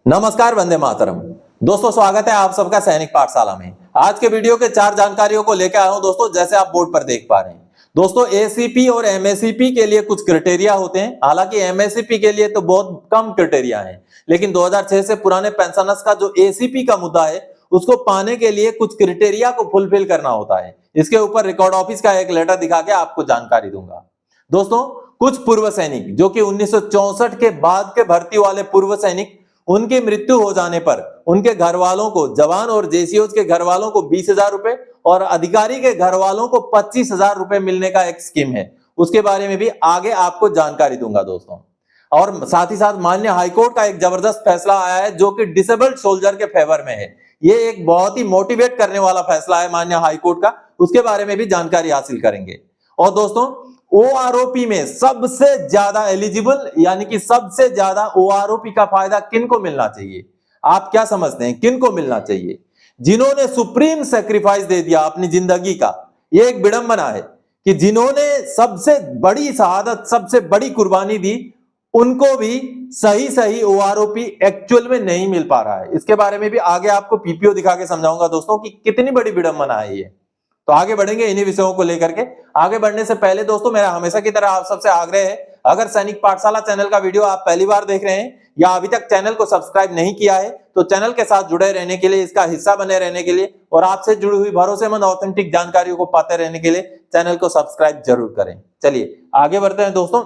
नमस्कार, वंदे मातरम। दोस्तों, स्वागत है आप सबका सैनिक पाठशाला में। आज के वीडियो के 4 जानकारियों को लेकर आया हूं दोस्तों, जैसे आप बोर्ड पर देख पा रहे हैं। दोस्तों, एसीपी और एमएससीपी के लिए कुछ क्राइटेरिया होते हैं। हालांकि एमएससीपी के लिए तो बहुत कम क्राइटेरिया हैं, लेकिन 2006 से पुराने पेंशनर्स का जो एसीपी का मुद्दा है, उसको पाने के लिए कुछ क्राइटेरिया को फुलफिल करना होता है। इसके ऊपर रिकॉर्ड ऑफिस का एक लेटर दिखा के आपको जानकारी दूंगा। दोस्तों, कुछ पूर्व सैनिक जो कि 1964 के बाद के भर्ती वाले पूर्व सैनिक, उनकी मृत्यु हो जाने पर उनके घर वालों को, जवान और जेसीओ के घर वालों को 20,000 रुपए और अधिकारी के घर वालों को 25,000 रुपए मिलने का एक स्कीम है। उसके बारे में भी आगे आपको जानकारी दूंगा दोस्तों। और साथ ही साथ माननीय हाईकोर्ट का एक जबरदस्त फैसला आया है जो कि डिसेबल्ड सोल्जर के फेवर में है। ये एक बहुत ही मोटिवेट करने वाला फैसला है माननीय हाईकोर्ट का, उसके बारे में भी जानकारी हासिल करेंगे। और दोस्तों, ओआरओपी में सबसे ज्यादा एलिजिबल यानी कि सबसे ज्यादा ओआरओपी का फायदा किनको मिलना चाहिए? आप क्या समझते हैं किनको मिलना चाहिए? जिन्होंने सुप्रीम सैक्रिफाइस दे दिया अपनी जिंदगी का। यह एक विडंबना है कि जिन्होंने सबसे बड़ी शहादत, सबसे बड़ी कुर्बानी दी, उनको भी सही ओआरओपी एक्चुअल में नहीं मिल पा रहा है। इसके बारे में भी आगे आपको पीपीओ दिखा के समझाऊंगा दोस्तों कि कितनी बड़ी विडंबना है ये। तो आगे बढ़ेंगे इन्हीं विषयों को लेकर के। आगे बढ़ने से पहले दोस्तों, मेरा हमेशा की तरह आप सबसे आग्रह है, अगर सैनिक पाठशाला चैनल का वीडियो आप पहली बार देख रहे हैं या अभी तक चैनल को सब्सक्राइब नहीं किया है, तो चैनल के साथ जुड़े रहने के लिए, इसका हिस्सा बने रहने के लिए और आपसे जुड़ी हुई भरोसेमंद ऑथेंटिक जानकारियों को पाते रहने के लिए चैनल को सब्सक्राइब जरूर करें। चलिए आगे बढ़ते हैं दोस्तों।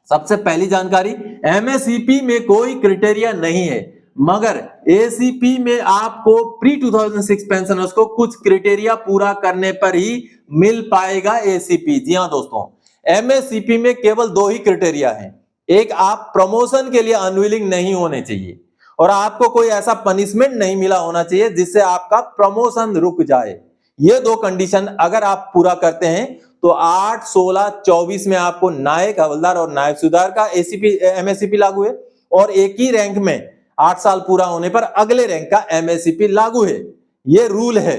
सबसे पहली जानकारी, एमएससीपी में कोई क्राइटेरिया नहीं है, मगर एसीपी में आपको प्री 2006 पेंशनर्स को कुछ क्राइटेरिया पूरा करने पर ही मिल पाएगा एसीपी। जी हां दोस्तों, एमएससीपी में केवल 2 ही क्राइटेरिया हैं। एक, आप प्रमोशन के लिए अनविलिंग नहीं होने चाहिए और आपको कोई ऐसा पनिशमेंट नहीं मिला होना चाहिए जिससे आपका प्रमोशन रुक जाए। ये 2 कंडीशन अगर आप पूरा करते हैं तो 8, 16, 24 में आपको नायक, हवलदार और नायब सूबेदार का एसीपी एमएससीपी लागू है और एक ही रैंक में 8 साल पूरा होने पर अगले रैंक का एमएससीपी लागू है। ये रूल है।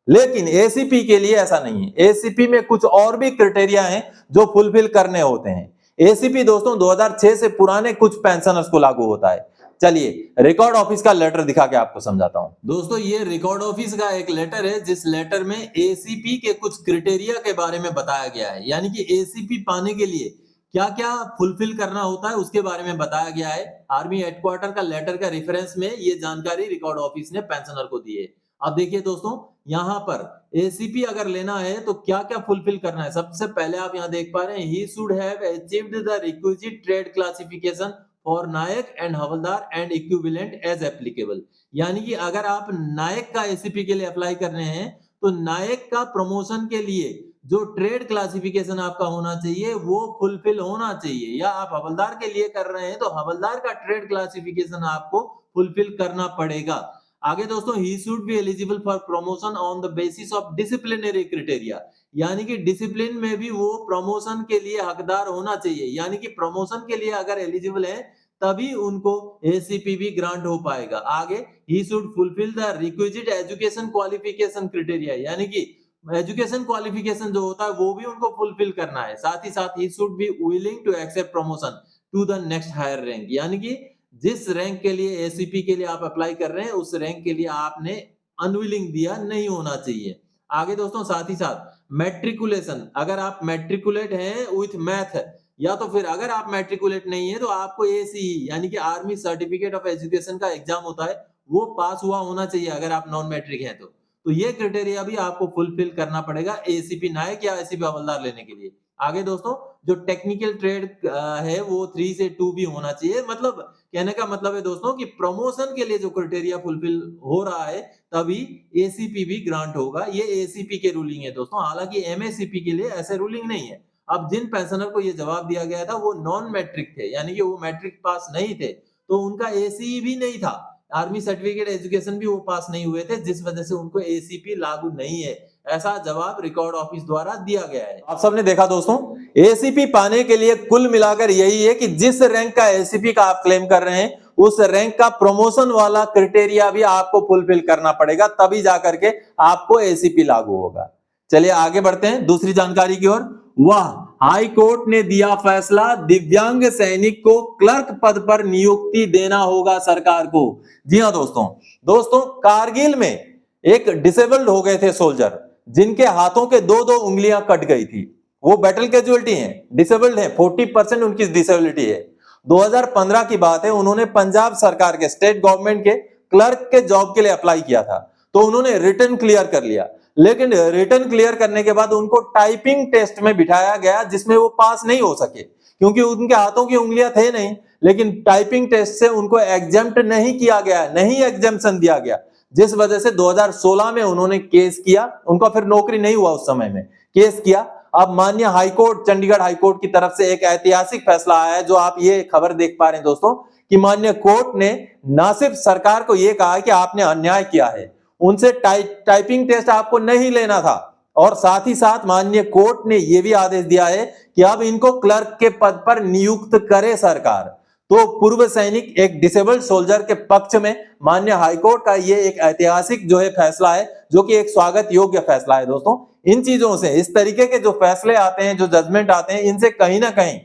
लेकिन एसीपी के लिए ऐसा नहीं है। एसीपी में कुछ और भी क्राइटेरिया हैं जो फुलफिल करने होते हैं। एसीपी दोस्तों 2006 से पुराने कुछ पेंशनर्स को लागू होता है। चलिए रिकॉर्ड ऑफिस का लेटर दिखा के आपको समझाता हूं। दोस्तों, ये रिकॉर्ड ऑफिस का एक लेटर है जिस लेटर में एसीपी के कुछ क्राइटेरिया के बारे में बताया गया है, यानी कि एसीपी पाने के लिए क्या क्या फुलफिल करना होता है उसके बारे में बताया गया है। आर्मी हेडक्वार्टर का लेटर का रेफरेंस में ये जानकारी रिकॉर्ड ऑफिस ने पेंशनर को दी है। अब देखिए दोस्तों, यहां पर एसीपी अगर लेना है तो क्या क्या फुलफिल करना है। सबसे पहले आप यहां देख पा रहे हैं, he should have achieved the requisite trade classification for Naik and Havildar and equivalent as applicable. यानी कि अगर आप नायक का एसीपी के लिए अप्लाई कर रहे हैं तो नायक का प्रमोशन के लिए जो ट्रेड क्लासिफिकेशन आपका होना चाहिए वो फुलफिल होना चाहिए, या आप हवलदार के लिए कर रहे हैं तो हवलदार का ट्रेड क्लासिफिकेशन आपको फुलफिल करना पड़ेगा। आगे दोस्तों, ही should be eligible for promotion on the basis of disciplinary criteria, यानी कि डिसिप्लिन में भी वो प्रमोशन के लिए हकदार होना चाहिए। यानी कि प्रमोशन के लिए अगर एलिजिबल है तभी उनको एसीपी भी ग्रांट हो पाएगा। आगे, he should fulfil the requisite education qualification criteria, यानी कि एजुकेशन क्वालिफिकेशन जो होता है वो भी उनको फुलफिल करना है। साथ ही साथ he should be willing to accept promotion to the next higher rank, यानी कि जिस रैंक के लिए एसीपी के लिए आप अप्लाई कर रहे हैं उस रैंक के लिए आपने अनविलिंग दिया नहीं होना चाहिए। आगे दोस्तों, साथ ही साथ मैट्रिकुलेशन, अगर आप मैट्रिकुलेट हैं विथ मैथ, या तो फिर अगर आप मैट्रिकुलेट नहीं है तो आपको एसीई यानी कि आर्मी सर्टिफिकेट ऑफ एजुकेशन का एग्जाम होता है वो पास हुआ होना चाहिए अगर आप नॉन मैट्रिक हैं तो ये क्राइटेरिया भी आपको फुलफिल करना पड़ेगा एसीपी नायक या एसीपी हवलदार लेने के लिए। आगे दोस्तों, जो टेक्निकल ट्रेड है वो 3 से 2 भी होना चाहिए। मतलब कहने का मतलब है दोस्तों कि प्रमोशन के लिए जो क्राइटेरिया फुलफिल हो रहा है तभी एसीपी भी ग्रांट होगा। ये एसीपी के रूलिंग है दोस्तों, हालांकि एमएससीपी के लिए ऐसे रूलिंग नहीं है। अब जिन पेंशनर को ये जवाब दिया गया था वो नॉन मैट्रिक थे, यानी कि वो मैट्रिक पास नहीं थे, तो उनका एसीई भी नहीं था, आर्मी सर्टिफिकेट एजुकेशन भी वो पास नहीं हुए थे, जिस वजह से उनको एसीपी लागू नहीं है। ऐसा जवाब रिकॉर्ड ऑफिस द्वारा दिया गया है। आप सबने देखा दोस्तों, एसीपी पाने के लिए कुल मिलाकर यही है कि जिस रैंक का एसीपी का आप क्लेम कर रहे हैं उस रैंक का प्रमोशन वाला क्राइटेरिया भी आपको फुलफिल करना पड़ेगा, तभी जाकर के आपको एसीपी लागू होगा। चलिए आगे बढ़ते हैं दूसरी जानकारी की ओर। वह हाई कोर्ट ने दिया फैसला, दिव्यांग सैनिक को क्लर्क पद पर नियुक्ति देना होगा सरकार को। जी हां दोस्तों कारगिल में एक डिसेबल्ड हो गए थे सोल्जर, जिनके हाथों के दो दो उंगलियां कट गई थी। वो बैटल कैजुअलिटी हैं, डिसेबल्ड हैं, 40% उनकी डिसेबिलिटी है। 2015 की बात है, उन्होंने पंजाब सरकार के स्टेट गवर्नमेंट के क्लर्क के जॉब के लिए अप्लाई किया था, तो उन्होंने रिटन क्लियर कर लिया। लेकिन रिटन क्लियर करने के बाद उनको टाइपिंग टेस्ट में बिठाया गया, जिसमें वो पास नहीं हो सके क्योंकि उनके हाथों की उंगलियां थे नहीं। लेकिन टाइपिंग टेस्ट से उनको एग्जेम्प्ट नहीं किया गया, नहीं एग्जेम्पशन दिया गया, जिस वजह से 2016 में उन्होंने केस किया। उनका फिर नौकरी नहीं हुआ, उस समय में केस किया। अब माननीय हाईकोर्ट, चंडीगढ़ हाईकोर्ट की तरफ से एक ऐतिहासिक फैसला आया है, जो आप ये खबर देख पा रहे हैं दोस्तों, कि माननीय कोर्ट ने ना सिर्फ सरकार को यह कहा कि आपने अन्याय किया है, उनसे टाइपिंग टेस्ट आपको नहीं लेना था, और साथ ही साथ माननीय कोर्ट ने यह भी आदेश दिया है कि अब इनको क्लर्क के पद पर नियुक्त करे सरकार। तो पूर्व सैनिक, एक डिसेबल्ड सोल्जर के पक्ष में माननीय हाईकोर्ट का ये एक ऐतिहासिक जो है फैसला है, जो कि एक स्वागत योग्य फैसला है दोस्तों। इन चीजों से, इस तरीके के जो फैसले आते हैं, जो जजमेंट आते हैं, इनसे कहीं ना कहीं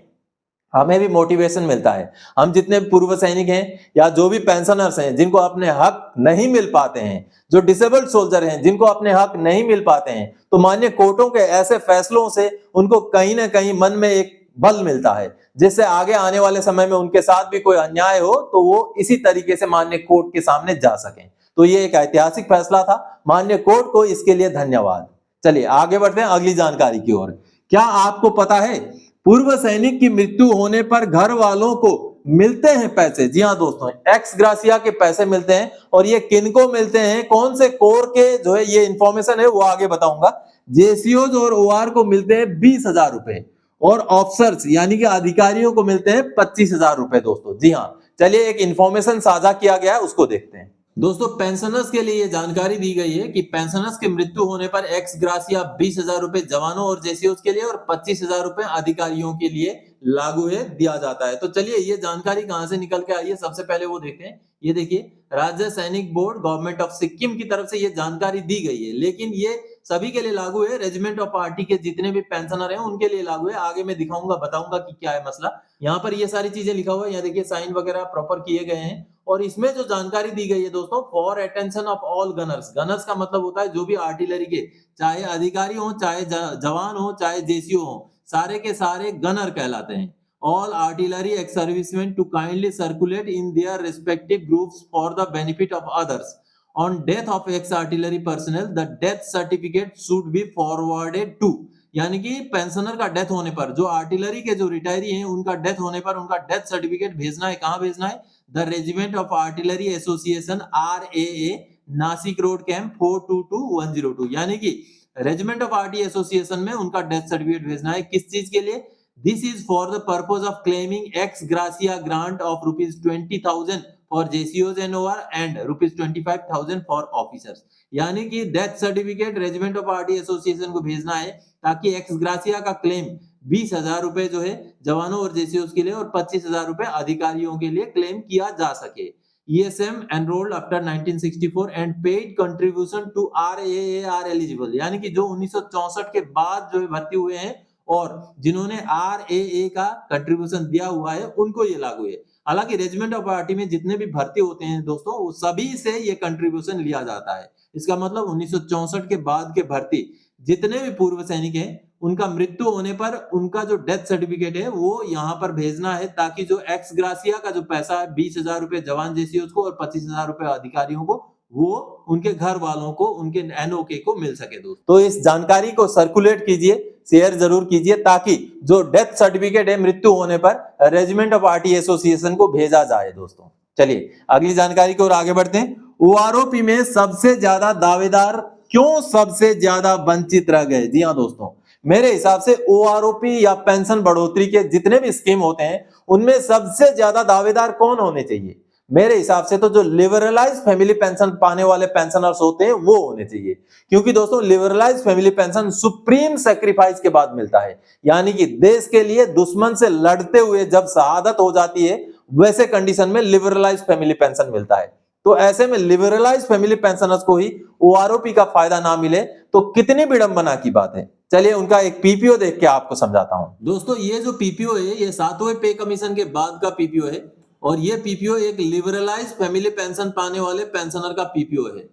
हमें भी मोटिवेशन मिलता है। हम जितने पूर्व सैनिक हैं या जो भी पेंशनर्स हैं, जिनको अपने हक नहीं मिल पाते हैं, जो डिसेबल्ड सोल्जर हैं जिनको अपने हक नहीं मिल पाते हैं, तो माननीय कोर्टों के ऐसे फैसलों से उनको कहीं ना कहीं मन में एक बल मिलता है, जिससे आगे आने वाले समय में उनके साथ भी कोई अन्याय हो तो वो इसी तरीके से माननीय कोर्ट के सामने जा सकें। तो ये एक ऐतिहासिक फैसला था, माननीय कोर्ट को इसके लिए धन्यवाद। चलिए आगे बढ़ते हैं अगली जानकारी की ओर। क्या आपको पता है पूर्व सैनिक की मृत्यु होने पर घर वालों को मिलते हैं पैसे? जी हां दोस्तों, एक्स ग्रासिया के पैसे मिलते हैं। और ये किनको मिलते हैं, कौन से कोर के जो है ये इंफॉर्मेशन है वो आगे बताऊंगा। जेसीओज और ओआर को मिलते हैं 20,000 रुपए, और ऑफिसर्स यानी कि अधिकारियों को मिलते हैं 25,000 रुपए दोस्तों। जी हां, चलिए एक इंफॉर्मेशन साझा किया गया है, उसको देखते हैं। दोस्तों पेंशनर्स के लिए जानकारी दी गई है कि पेंशनर्स की मृत्यु होने पर एक्स ग्रासिया 20,000 रुपए जवानों और जेसीओज के लिए और 25,000 रुपए अधिकारियों के लिए लागू है, दिया जाता है। तो चलिए ये जानकारी कहां से निकल के आई है, सबसे पहले वो देखते हैं। ये देखिए, राज्य सैनिक बोर्ड गवर्नमेंट ऑफ सिक्किम की तरफ से ये जानकारी दी गई है, लेकिन ये सभी के लिए लागू है। रेजिमेंट ऑफ पार्टी के जितने भी पेंशनर हैं उनके लिए लागू है। आगे मैं दिखाऊंगा, बताऊंगा कि क्या है मसला। यहाँ पर ये सारी चीजें लिखा हुआ है, यहाँ देखिए साइन वगैरह प्रॉपर किए गए हैं। और इसमें जो जानकारी दी गई है दोस्तों, for attention of all Gunners. Gunners का मतलब होता है जो भी आर्टिलरी के, चाहे अधिकारी हो, चाहे जवान हो, चाहे जेसीओ हो, सारे के सारे गनर कहलाते हैं। All artillery ex-servicemen to kindly circulate in their respective groups for the benefit of others. On death of ex-artillery personnel, the death certificate should be forwarded to. यानी कि पेंशनर का डेथ होने पर, जो आर्टिलरी के जो रिटायरी हैं उनका डेथ होने पर उनका डेथ सर्टिफिकेट भेजना है। कहां भेजना है? The regiment of artillery association RAA, Nashik road camp 422102। यानी कि रेजिमेंट ऑफ आर्टी एसोसिएशन में उनका डेथ सर्टिफिकेट भेजना है। किस चीज के लिए? This is for the purpose of claiming ex gratia grant of rupees 20,000 for JCOs and OR and rupees 25,000 for officers। यानी कि death certificate regiment of arty association को भेजना है, ताकि एक्स ग्रासिया का क्लेम 20,000 रुपए जो है जवानों और जेसीओस के लिए और 25,000 रुपए अधिकारियों के लिए क्लेम किया जा सके। ESM enrolled after 1964 and paid contribution to RAA are eligible। यानी कि जो 1964 के बाद जो भर्ती हुए हैं और जिन्होंने RAA का कंट्रीब्यूशन दिया हुआ है, उनको ये लागू है। हालांकि रेजिमेंट ऑफ पार्टी में जितने भी भर्ती होते हैं दोस्तों, वो सभी से ये कंट्रीब्यूशन लिया जाता है। इसका मतलब 1964 के बाद के भर्ती जितने भी पूर्व सैनिक हैं, उनका मृत्यु होने पर उनका जो डेथ सर्टिफिकेट है वो यहाँ पर भेजना है, ताकि जो एक्स ग्रासिया का जो पैसा है 20,000 रुपए जवान जेसीओस को और 25,000 रुपए अधिकारियों को, वो उनके घर वालों को, उनके एनओके को मिल सके दोस्तों। तो इस जानकारी को सर्कुलेट कीजिए, शेयर जरूर कीजिए, ताकि जो डेथ सर्टिफिकेट है मृत्यु होने पर रेजिमेंट ऑफ आर्टी एसोसिएशन को भेजा जाए दोस्तों। चलिए अगली जानकारी की ओर आगे बढ़ते हैं। ओआरओपी में सबसे ज्यादा दावेदार क्यों सबसे ज्यादा वंचित रह गए? जी हाँ दोस्तों, मेरे हिसाब से ओआरओपी या पेंशन बढ़ोतरी के जितने भी स्कीम होते हैं, उनमें सबसे ज्यादा दावेदार कौन होने चाहिए? मेरे हिसाब से तो जो लिबरलाइज फैमिली पेंशन पाने वाले पेंशनर्स होते हैं वो होने चाहिए, क्योंकि दोस्तों liberalise family pension supreme sacrifice के बाद मिलता है। यानी कि देश के लिए दुश्मन से लड़ते हुए जब शहादत हो जाती है, वैसे कंडीशन में लिबरलाइज फैमिली पेंशन मिलता है। तो ऐसे में लिबरलाइज फैमिली पेंशनर्स को ही ओआरओपी का फायदा ना मिले तो कितनी विडंबना की बात है। चलिए उनका एक पीपीओ देख के आपको समझाता हूं। दोस्तों ये जो पीपीओ है ये 7वें पे कमीशन के बाद का पीपीओ है और ये पीपीओ एक लिबरलाइज फैमिली पेंशन पाने वाले पेंशनर का पीपीओ है।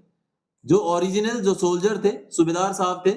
जो ओरिजिनल जो सोल्जर थे, सूबेदार साहब थे,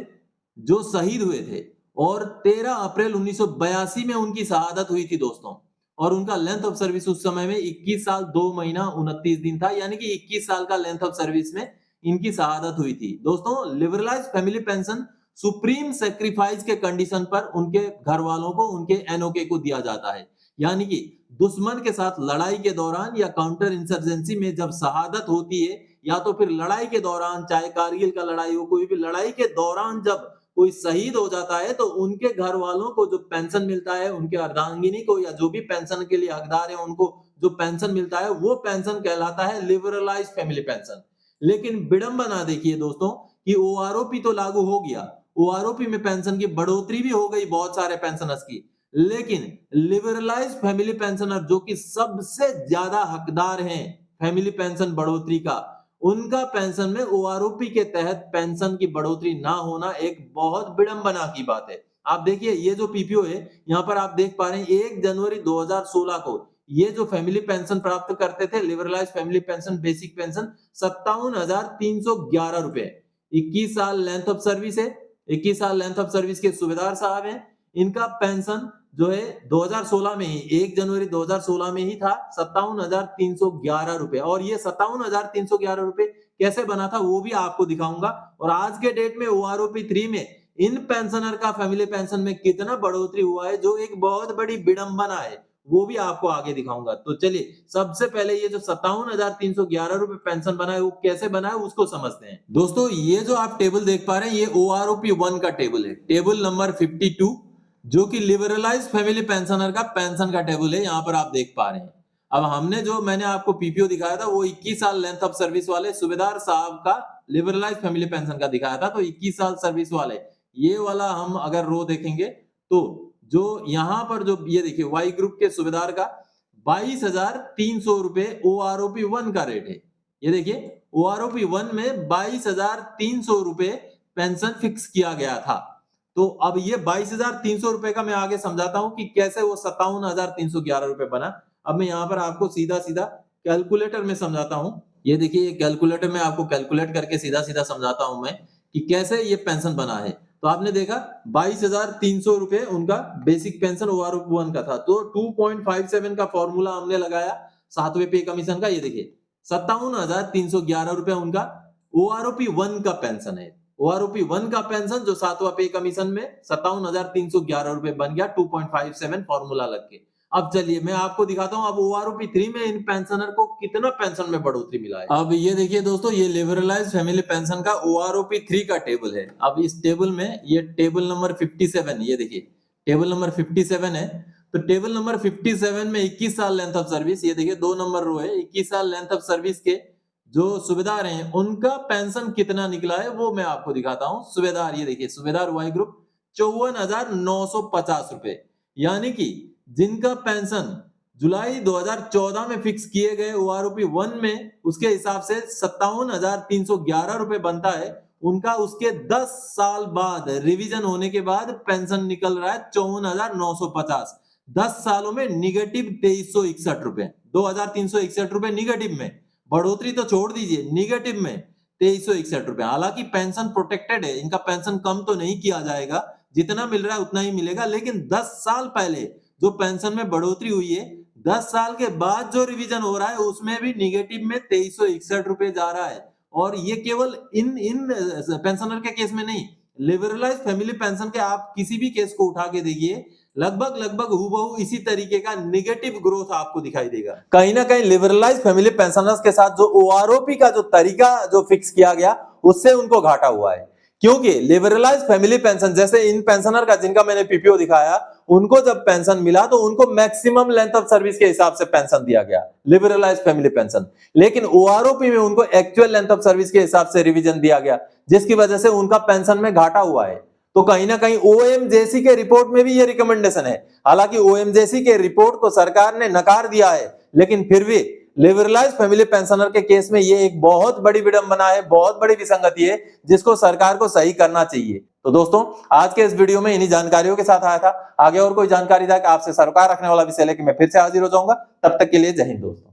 जो शहीद हुए थे और 13 अप्रैल 1982 में उनकी शहादत हुई थी दोस्तों। और उनका लेंथ ऑफ सर्विस उस समय में 21 साल 2 महीना 29 दिन था, यानी कि 21 साल का लेंथ ऑफ सर्विस में इनकी शहादत हुई थी। दोस्तों liberalise family pension supreme sacrifice के कंडीशन पर उनके घर वालों को उनके एनओके को दिया जाता है, यानी कि दुश्मन के साथ लड़ाई के दौरान या काउंटर इंसर्जेंसी में जब शहादत होती है या तो फिर लड़ाई के दौरान, चाहे कारगिल का लड़ाई हो, कोई भी लड़ाई के दौरान जब कोई शहीद हो जाता है तो उनके घर वालों को जो पेंशन मिलता है, उनके अर्धांगिनी को या जो भी पेंशन के लिए हकदार है उनको जो पेंशन मिलता है वो पेंशन कहलाता है लिबरलाइज फैमिली पेंशन। लेकिन विडंबना देखिए दोस्तों कि ओआरओपी तो लागू हो गया, ओआरओपी में पेंशन की बढ़ोतरी भी हो गई बहुत सारे पेंशनर्स की, लेकिन लिबरलाइज फैमिली पेंशनर जो कि सबसे ज्यादा हकदार हैं फैमिली पेंशन बढ़ोतरी का, उनका पेंशन में ओआरओपी के तहत पेंशन की बढ़ोतरी ना होना एक बहुत विडंबना की बात है। आप देखिए ये जो पीपीओ है यहाँ पर आप देख पा रहे हैं 1 जनवरी 2016 को ये जो फैमिली पेंशन प्राप्त करते थे, liberalise family pension basic pension 57,311 रुपए, 21 साल लेंथ ऑफ सर्विस है, 21 साल लेंथ ऑफ सर्विस के सूबेदार साहब हैं। इनका पेंशन जो है 2016 में ही 1 जनवरी 2016 में ही था 57,311 रुपए। और ये 57,311 रुपए कैसे बना था वो भी आपको दिखाऊंगा। और आज के डेट में ओआरओपी 3 में इन पेंशनर का फैमिली पेंशन में कितना बढ़ोतरी हुआ है जो एक बहुत बड़ी विडंबना है, वो भी आपको आगे दिखाऊंगा। तो चलिए सबसे पहले ये जो 57,311 रुपए पेंशन बना है वो कैसे बना है उसको समझते हैं। दोस्तों ये जो आप टेबल देख पा रहे हैं ये ओआरओपी 1 का टेबल है, टेबल नंबर 52, जो कि लिबरलाइज फैमिली पेंशनर का पेंशन का टेबल है, यहाँ पर आप देख पा रहे हैं। अब हमने जो मैंने आपको पीपीओ दिखाया था वो 21 साल लेंथ ऑफ सर्विस वाले सूबेदार साहब का लिबरलाइज फैमिली पेंशन का दिखाया था, तो 21 साल सर्विस वाले ये वाला हम अगर रो देखेंगे तो जो यहाँ पर जो ये देखिए वाई ग्रुप के सूबेदार का 22,300 रुपए ओआरओपी 1 का रेट है। ये देखिए ओआरओपी 1 में 22,300 रुपए पेंशन फिक्स किया गया था। तो अब ये 22,300 रुपए का मैं आगे समझाता हूं कि कैसे वो 57,311 रुपए बना। अब मैं यहाँ पर आपको सीधा सीधा कैलकुलेटर में समझाता हूं। ये देखिए ये कैलकुलेटर में आपको कैलकुलेट करके सीधा सीधा समझाता हूं मैं कि कैसे ये पेंशन बना है। तो आपने देखा 22,300 रुपए उनका बेसिक पेंशन ओआरओपी 1 का था, तो 2.57 का फॉर्मूला हमने लगाया 7वें पे कमीशन का। ये देखिए 57,311 रुपए उनका ओआरओपी 1 का पेंशन है। ओआरओपी 1 का पेंशन जो 7वां पे कमीशन में 57,311 रुपए बन गया 2.57 फॉर्मूला लग के। अब चलिए मैं आपको दिखाता हूं अब ओआरओपी 3 में इन पेंशनर को कितना पेंशन में बढ़ोतरी मिला है। अब ये देखिए दोस्तों ये लिबरलाइज फैमिली पेंशन का ओआरओपी 3 का टेबल है। अब इस टेबल में ये टेबल नंबर 57, ये देखिए टेबल नंबर 57 है। तो टेबल नंबर 57 में 21 साल लेंथ ऑफ सर्विस, ये देखिए 2 नंबर रो है, 21 साल लेंथ ऑफ सर्विस के जो सूबेदार हैं उनका पेंशन कितना निकला है वो मैं आपको दिखाता हूं। सूबेदार ये देखिए सूबेदार वाई ग्रुप 54,950 रुपए, यानी कि जिनका पेंशन जुलाई 2014 में फिक्स किए गए ओआरओपी 1 में उसके हिसाब से 57,311 रुपए बनता है, उनका उसके 10 साल बाद रिवीजन होने के बाद पेंशन निकल रहा है 54,950। 10 सालों में निगेटिव 2361 रुपए, 2,361 रुपए निगेटिव में, बढ़ोतरी तो छोड़ दीजिए, निगेटिव में 2361 रुपए। हालांकि पेंशन प्रोटेक्टेड है, इनका पेंशन कम तो नहीं किया जाएगा, जितना मिल रहा है उतना ही मिलेगा। लेकिन 10 साल पहले जो पेंशन में बढ़ोतरी हुई है, 10 साल के बाद जो रिवीजन हो रहा है उसमें भी निगेटिव में 2361 रुपए जा रहा है। और ये केवल इन पेंशनर के केस में नहीं, लिबरलाइज फैमिली पेंशन के आप किसी भी केस को उठा के देखिए, लगभग हूबहू इसी तरीके का नेगेटिव ग्रोथ आपको दिखाई देगा। कहीं ना कहीं लिबरलाइज फैमिली पेंशनर्स के साथ जो ओआरओपी का जो तरीका जो फिक्स किया गया उससे उनको घाटा हुआ है, क्योंकि लिबरलाइज फैमिली पेंशन जैसे इन पेंशनर का जिनका मैंने पीपीओ दिखाया, उनको जब पेंशन मिला तो उनको मैक्सिमम लेंथ ऑफ सर्विस के हिसाब से पेंशन दिया गया, लिबरलाइज फैमिली पेंशन। लेकिन ओआरओपी में उनको एक्चुअल लेंथ ऑफ सर्विस के हिसाब से रिवीजन दिया गया, जिसकी वजह से उनका पेंशन में घाटा हुआ है। तो कहीं ना कहीं ओएमजेसी के रिपोर्ट में भी ये रिकमेंडेशन है। हालांकि ओएमजेसी के रिपोर्ट को सरकार ने नकार दिया है, लेकिन फिर भी लिबरलाइज फैमिली पेंशनर के केस में ये एक बहुत बड़ी विडंबना है, बहुत बड़ी विसंगति है, जिसको सरकार को सही करना चाहिए। तो दोस्तों आज के इस वीडियो में इन्हीं जानकारियों के साथ आया था। आगे और कोई जानकारी था कि आपसे सरोकार रखने वाला विषय लेकर मैं फिर से हाजिर हो जाऊंगा। तब तक के लिए जय हिंद दोस्तों।